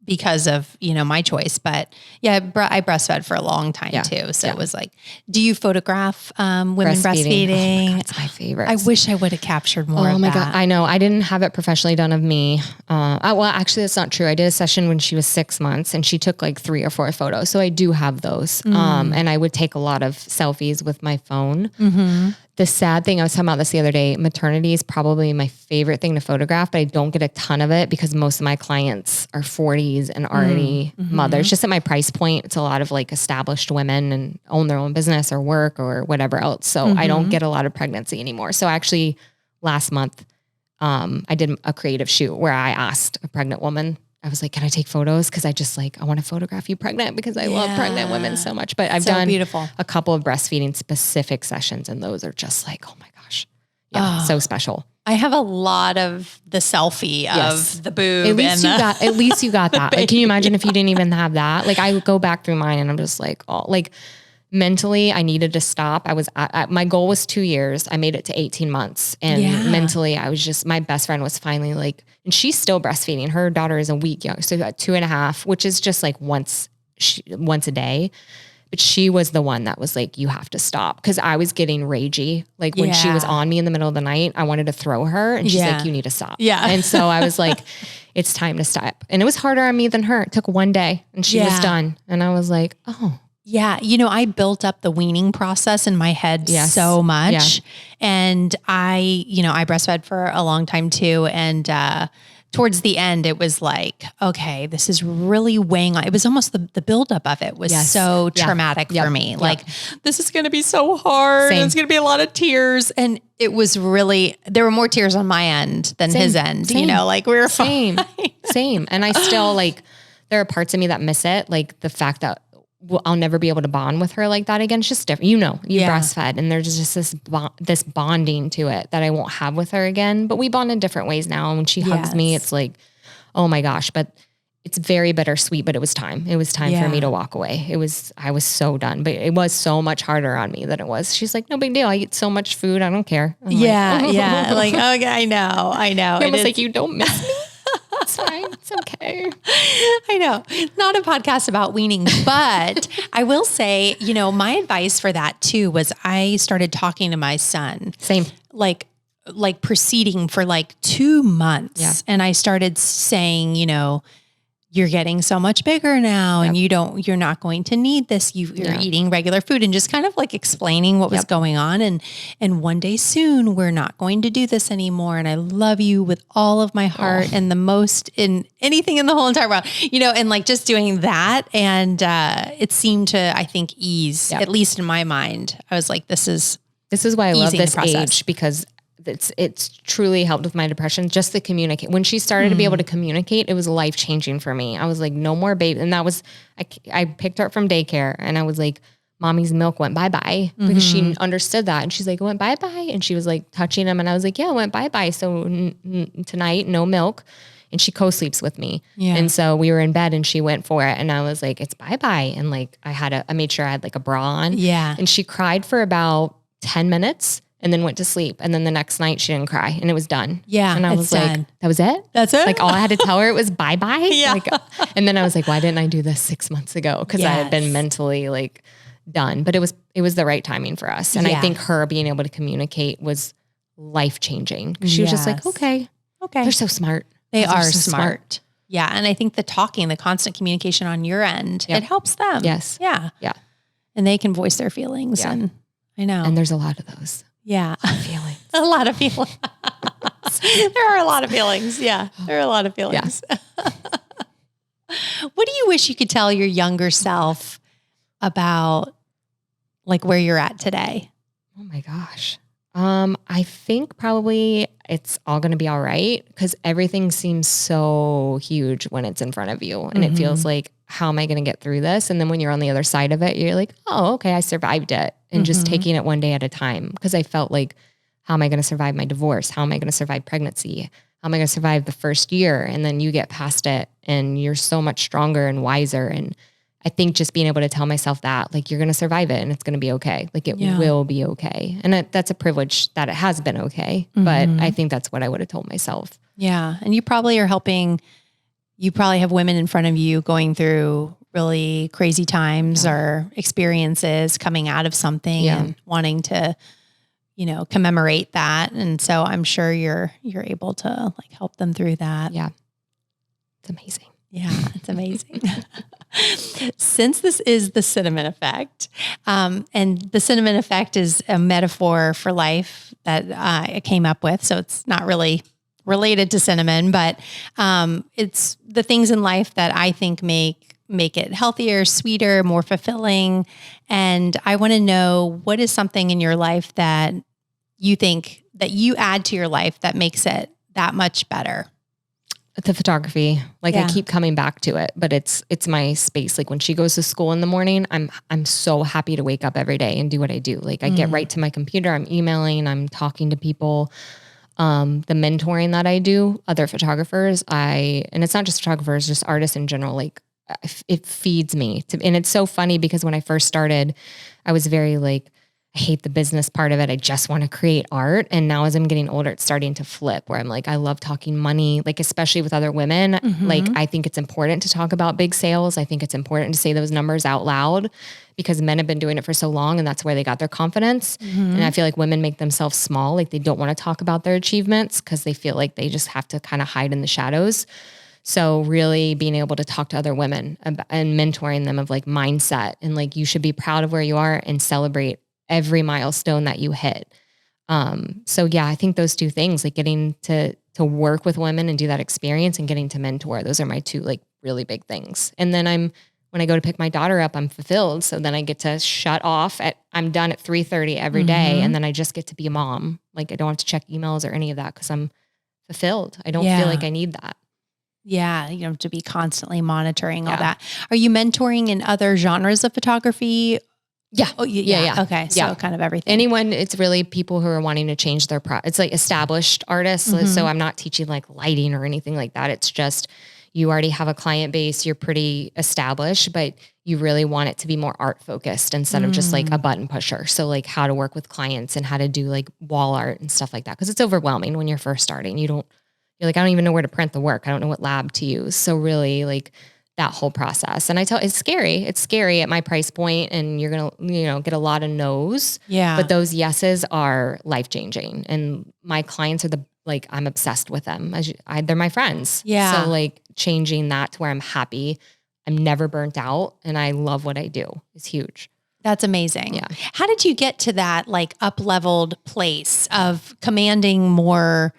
Because of, my choice, but I breastfed for a long time too. So it was like, do you photograph, women breastfeeding? Oh my God, it's my favorite. I wish I would have captured more of that. Oh my God. I know. I didn't have it professionally done of me. Well, actually that's not true. I did a session when she was 6 months and she took like 3 or 4 photos. So I do have those. And I would take a lot of selfies with my phone. Mm-hmm. The sad thing, I was talking about this the other day, maternity is probably my favorite thing to photograph, but I don't get a ton of it because most of my clients are 40s and already mothers. Just at my price point, it's a lot of like established women and own their own business or work or whatever else. So I don't get a lot of pregnancy anymore. So actually last month, I did a creative shoot where I asked a pregnant woman, I was like, can I take photos? Cause I just like, I want to photograph you pregnant because I love pregnant women so much, but I've done a couple of breastfeeding specific sessions and those are just like, oh my gosh. Yeah. So special. I have a lot of the selfie of the boob. At least you got that. Like, can you imagine if you didn't even have that? Like I would go back through mine and I'm just like, mentally I needed to stop. I was my goal was 2 years. I made it to 18 months and mentally I was just, my best friend was finally like, and she's still breastfeeding. Her daughter is a week young. So 2.5, which is just like once a day. But she was the one that was like, you have to stop. Cause I was getting ragey. Like when she was on me in the middle of the night, I wanted to throw her and she's like, you need to stop. Yeah. And so I was like, it's time to stop. And it was harder on me than her. It took one day and she was done. And I was like, oh. Yeah. You know, I built up the weaning process in my head so much. And I breastfed for a long time too. And, towards the end, it was like, okay, this is really weighing on. It was almost the buildup of it was so traumatic for me. Like, this is going to be so hard. It's going to be a lot of tears. And it was really, there were more tears on my end than his end, you know, like we were Same. And I still like, there are parts of me that miss it. Like the fact that I'll never be able to bond with her like that again. It's just different. You know, you breastfed and there's just this bonding to it that I won't have with her again, but we bond in different ways now. And when she hugs me, it's like, oh my gosh, but it's very bittersweet, but it was time. It was time for me to walk away. I was so done, but it was so much harder on me than it was. She's like, no big deal. I eat so much food. I don't care. I'm like, okay, I know. It was like, you don't miss me. It's fine. It's okay. I know. Not a podcast about weaning, but I will say, you know, my advice for that too was I started talking to my son. Same. Like proceeding for like 2 months. Yeah. And I started saying, you know, you're getting so much bigger now and you're not going to need this. You're eating regular food and just kind of like explaining what was going on. And one day soon we're not going to do this anymore. And I love you with all of my heart and the most in anything in the whole entire world, you know, and like just doing that. And, it seemed to, I think, ease, at least in my mind. I was like, this is why I love this age because it's truly helped with my depression. Just the communicate. When she started to be able to communicate, it was life changing for me. I was like, no more baby. And that was, I picked her up from daycare and I was like, mommy's milk went bye-bye because she understood that. And she's like, it went bye-bye. And she was like touching him. And I was like, yeah, it went bye-bye. So tonight, no milk. And she co-sleeps with me. Yeah. And so we were in bed and she went for it. And I was like, it's bye-bye. And like, I made sure I had like a bra on. Yeah. And she cried for about 10 minutes. And then went to sleep. And then the next night she didn't cry and it was done. Yeah. And I was like, that was it? That's it? Like all I had to tell her it was bye-bye. Yeah. Like, and then I was like, why didn't I do this 6 months ago? Cause I had been mentally like done, but it was the right timing for us. And I think her being able to communicate was life-changing. She was just like, okay. They're so smart. They are so smart. Yeah. And I think the constant communication on your end, it helps them. Yes. Yeah. Yeah. And they can voice their feelings. Yeah. And I know. And there's a lot of those. Yeah. Feelings. A lot of feelings. There are a lot of feelings. Yeah. There are a lot of feelings. Yeah. What do you wish you could tell your younger self about like where you're at today? Oh my gosh. I think probably it's all going to be all right because everything seems so huge when it's in front of you and it feels like, how am I going to get through this? And then when you're on the other side of it, you're like, oh, okay, I survived it. And just taking it one day at a time. Because I felt like, how am I going to survive my divorce? How am I going to survive pregnancy? How am I going to survive the first year? And then you get past it and you're so much stronger and wiser. And I think just being able to tell myself that, like, you're going to survive it and it's going to be okay. Like it will be okay. And that's a privilege that it has been okay. But I think that's what I would have told myself. Yeah. And you probably are helping. You probably have women in front of you going through really crazy times or experiences coming out of something and wanting to, you know, commemorate that. And so I'm sure you're able to like help them through that. Yeah. It's amazing. Yeah, it's amazing. Since this is the cinnamon effect, and the cinnamon effect is a metaphor for life that I came up with. So it's not really related to cinnamon, but it's the things in life that I think make it healthier, sweeter, more fulfilling. And I want to know, what is something in your life that you think that you add to your life that makes it that much better? The photography. Like I keep coming back to it, but it's my space. Like when she goes to school in the morning, I'm so happy to wake up every day and do what I do. Like I get right to my computer, I'm emailing, I'm talking to people. The mentoring that I do, other photographers, and it's not just photographers, just artists in general, like it feeds me and it's so funny because when I first started, I was very like, I hate the business part of it. I just want to create art. And now as I'm getting older, it's starting to flip where I'm like, I love talking money, like, especially with other women. Like, I think it's important to talk about big sales. I think it's important to say those numbers out loud because men have been doing it for so long and that's where they got their confidence. And I feel like women make themselves small. Like they don't want to talk about their achievements because they feel like they just have to kind of hide in the shadows. So really being able to talk to other women and mentoring them of like mindset and like, you should be proud of where you are and celebrate every milestone that you hit. So yeah, I think those two things, like getting to work with women and do that experience and getting to mentor, those are my two like really big things. And then when I go to pick my daughter up, I'm fulfilled. So then I get to shut off I'm done at 3:30 every day. And then I just get to be a mom. Like I don't have to check emails or any of that because I'm fulfilled. I don't feel like I need that. Yeah. You don't have to be constantly monitoring all that. Are you mentoring in other genres of photography? Yeah. Oh, yeah. Okay. So kind of everything. Anyone, it's really people who are wanting to change their it's like established artists. So I'm not teaching like lighting or anything like that. It's just, you already have a client base, you're pretty established, but you really want it to be more art focused instead of just like a button pusher. So like how to work with clients and how to do like wall art and stuff like that. Cause it's overwhelming when you're first starting. You're like, I don't even know where to print the work. I don't know what lab to use. So really like that whole process. And it's scary. It's scary at my price point and you're going to, get a lot of no's. Yeah. But those yeses are life-changing. And my clients are I'm obsessed with them. They're my friends. Yeah. So like changing that to where I'm happy, I'm never burnt out and I love what I do is huge. That's amazing. Yeah. How did you get to that like up-leveled place of commanding more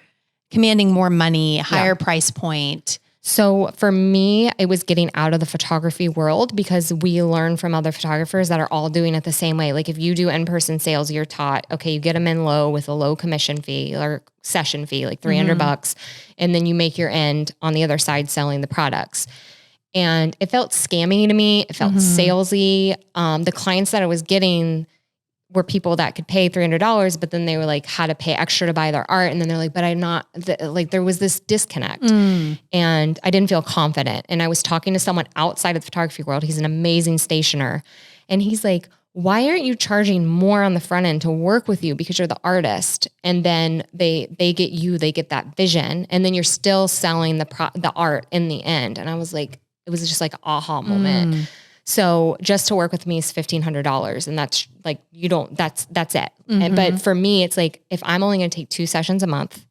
money, higher price point? So for me, it was getting out of the photography world because we learn from other photographers that are all doing it the same way. Like if you do in-person sales, you're taught, okay, you get them in low with a low commission fee or session fee, like $300, and then you make your end on the other side selling the products. And it felt scammy to me. It felt salesy. The clients that I was getting were people that could pay $300, but then they were like, had to pay extra to buy their art. And then they're like, but I'm not there was this disconnect and I didn't feel confident. And I was talking to someone outside of the photography world. He's an amazing stationer. And he's like, why aren't you charging more on the front end to work with you? Because you're the artist. And then they get that vision. And then you're still selling the art in the end. And I was like, it was just like an aha moment. So just to work with me is $1,500. And that's like, that's it. But for me, it's like, if I'm only going to take 2 sessions a month,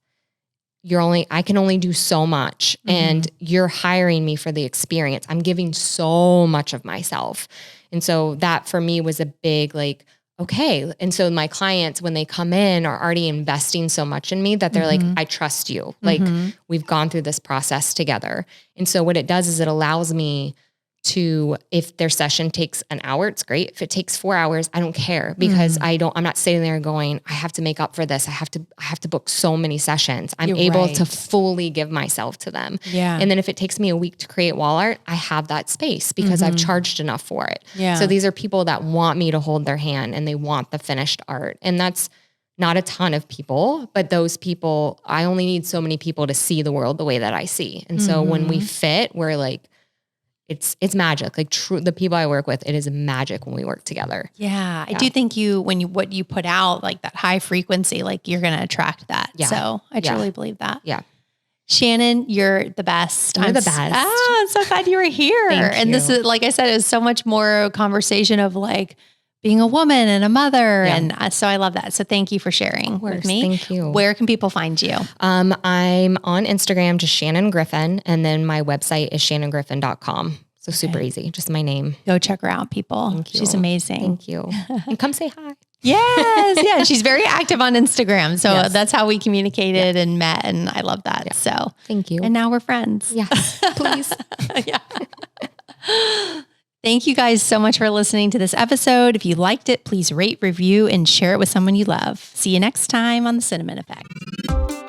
I can only do so much and you're hiring me for the experience. I'm giving so much of myself. And so that for me was a big like, okay. And so my clients, when they come in, are already investing so much in me that they're like, I trust you. Like we've gone through this process together. And so what it does is it allows me to, if their session takes an hour, it's great. If it takes 4 hours, I don't care because I'm not sitting there going, I have to make up for this. I have to book so many sessions. I'm able to fully give myself to them. Yeah. And then if it takes me a week to create wall art, I have that space because I've charged enough for it. Yeah. So these are people that want me to hold their hand and they want the finished art. And that's not a ton of people, but those people, I only need so many people to see the world the way that I see. And so when we fit, we're like, it's magic. Like the people I work with, it is magic when we work together. Yeah. I do think what you put out, like that high frequency, like you're going to attract that. Yeah. So I truly believe that. Yeah. Shannon, you're the best. You're the best. I'm so glad you were here. And this is, like I said, is so much more a conversation of like being a woman and a mother. Yeah. And so I love that. So thank you for sharing with me. Thank you. Where can people find you? I'm on Instagram, just Shannon Griffin. And then my website is shannongriffin.com. So super easy. Just my name. Go check her out, people. Thank you. She's amazing. Thank you. And come say hi. Yes. Yeah. She's very active on Instagram. So that's how we communicated and met. And I love that. Yeah. So thank you. And now we're friends. Yeah. Please. Yeah. Thank you guys so much for listening to this episode. If you liked it, please rate, review, and share it with someone you love. See you next time on The Cinnamon Effect.